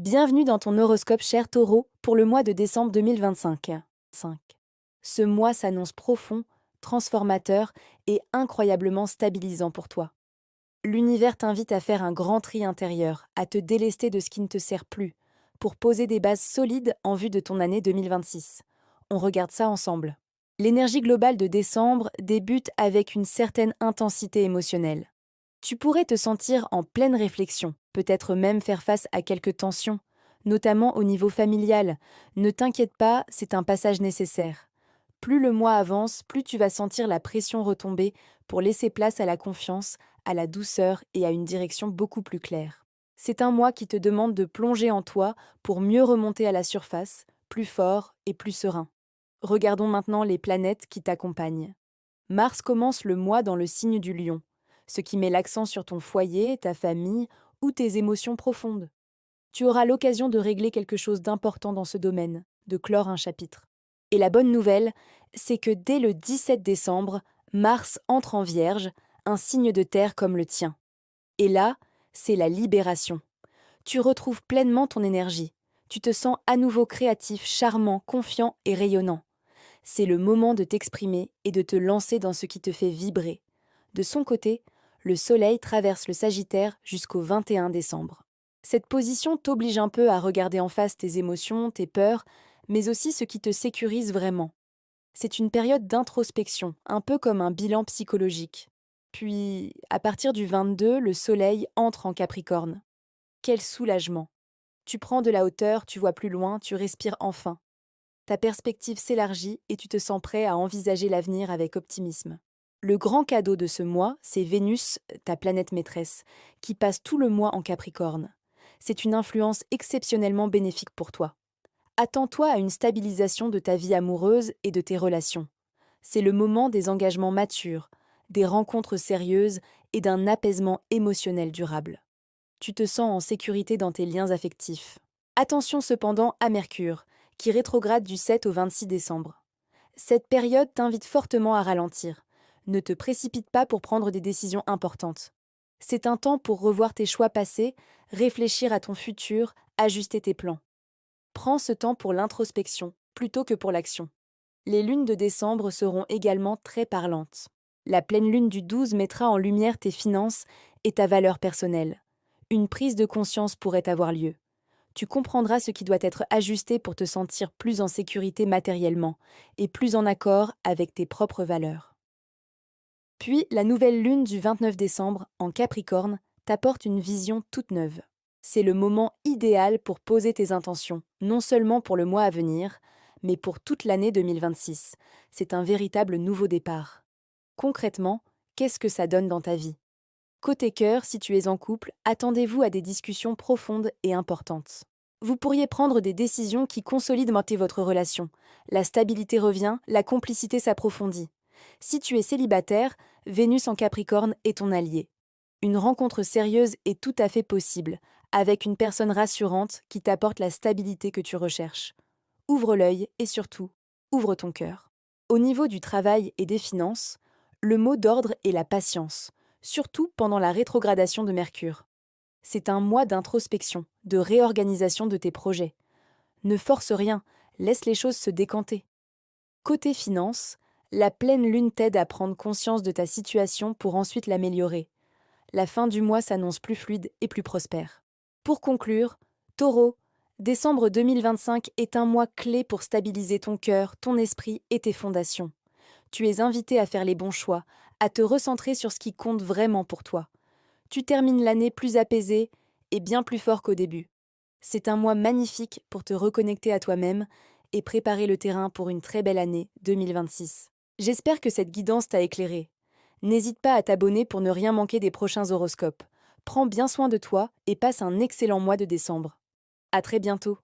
Bienvenue dans ton horoscope cher Taureau pour le mois de décembre 2025. Ce mois s'annonce profond, transformateur et incroyablement stabilisant pour toi. L'univers t'invite à faire un grand tri intérieur, à te délester de ce qui ne te sert plus, pour poser des bases solides en vue de ton année 2026. On regarde ça ensemble. L'énergie globale de décembre débute avec une certaine intensité émotionnelle. Tu pourrais te sentir en pleine réflexion, peut-être même faire face à quelques tensions, notamment au niveau familial. Ne t'inquiète pas, c'est un passage nécessaire. Plus le mois avance, plus tu vas sentir la pression retomber pour laisser place à la confiance, à la douceur et à une direction beaucoup plus claire. C'est un mois qui te demande de plonger en toi pour mieux remonter à la surface, plus fort et plus serein. Regardons maintenant les planètes qui t'accompagnent. Mars commence le mois dans le signe du Lion, ce qui met l'accent sur ton foyer, ta famille ou tes émotions profondes. Tu auras l'occasion de régler quelque chose d'important dans ce domaine, de clore un chapitre. Et la bonne nouvelle, c'est que dès le 17 décembre, Mars entre en Vierge, un signe de terre comme le tien. Et là, c'est la libération. Tu retrouves pleinement ton énergie. Tu te sens à nouveau créatif, charmant, confiant et rayonnant. C'est le moment de t'exprimer et de te lancer dans ce qui te fait vibrer. De son côté, le Soleil traverse le Sagittaire jusqu'au 21 décembre. Cette position t'oblige un peu à regarder en face tes émotions, tes peurs, mais aussi ce qui te sécurise vraiment. C'est une période d'introspection, un peu comme un bilan psychologique. Puis, à partir du 22, le Soleil entre en Capricorne. Quel soulagement! Tu prends de la hauteur, tu vois plus loin, tu respires enfin. Ta perspective s'élargit et tu te sens prêt à envisager l'avenir avec optimisme. Le grand cadeau de ce mois, c'est Vénus, ta planète maîtresse, qui passe tout le mois en Capricorne. C'est une influence exceptionnellement bénéfique pour toi. Attends-toi à une stabilisation de ta vie amoureuse et de tes relations. C'est le moment des engagements matures, des rencontres sérieuses et d'un apaisement émotionnel durable. Tu te sens en sécurité dans tes liens affectifs. Attention cependant à Mercure, qui rétrograde du 7 au 26 décembre. Cette période t'invite fortement à ralentir. Ne te précipite pas pour prendre des décisions importantes. C'est un temps pour revoir tes choix passés, réfléchir à ton futur, ajuster tes plans. Prends ce temps pour l'introspection, plutôt que pour l'action. Les lunes de décembre seront également très parlantes. La pleine lune du 12 mettra en lumière tes finances et ta valeur personnelle. Une prise de conscience pourrait avoir lieu. Tu comprendras ce qui doit être ajusté pour te sentir plus en sécurité matériellement et plus en accord avec tes propres valeurs. Puis, la nouvelle lune du 29 décembre, en Capricorne, t'apporte une vision toute neuve. C'est le moment idéal pour poser tes intentions, non seulement pour le mois à venir, mais pour toute l'année 2026. C'est un véritable nouveau départ. Concrètement, qu'est-ce que ça donne dans ta vie? Côté cœur, si tu es en couple, attendez-vous à des discussions profondes et importantes. Vous pourriez prendre des décisions qui consolident votre relation. La stabilité revient, la complicité s'approfondit. Si tu es célibataire, Vénus en Capricorne est ton allié. Une rencontre sérieuse est tout à fait possible, avec une personne rassurante qui t'apporte la stabilité que tu recherches. Ouvre l'œil et surtout, ouvre ton cœur. Au niveau du travail et des finances, le mot d'ordre est la patience, surtout pendant la rétrogradation de Mercure. C'est un mois d'introspection, de réorganisation de tes projets. Ne force rien, laisse les choses se décanter. Côté finance, la pleine lune t'aide à prendre conscience de ta situation pour ensuite l'améliorer. La fin du mois s'annonce plus fluide et plus prospère. Pour conclure, Taureau, décembre 2025 est un mois clé pour stabiliser ton cœur, ton esprit et tes fondations. Tu es invité à faire les bons choix, à te recentrer sur ce qui compte vraiment pour toi. Tu termines l'année plus apaisé et bien plus fort qu'au début. C'est un mois magnifique pour te reconnecter à toi-même et préparer le terrain pour une très belle année 2026. J'espère que cette guidance t'a éclairé. N'hésite pas à t'abonner pour ne rien manquer des prochains horoscopes. Prends bien soin de toi et passe un excellent mois de décembre. À très bientôt.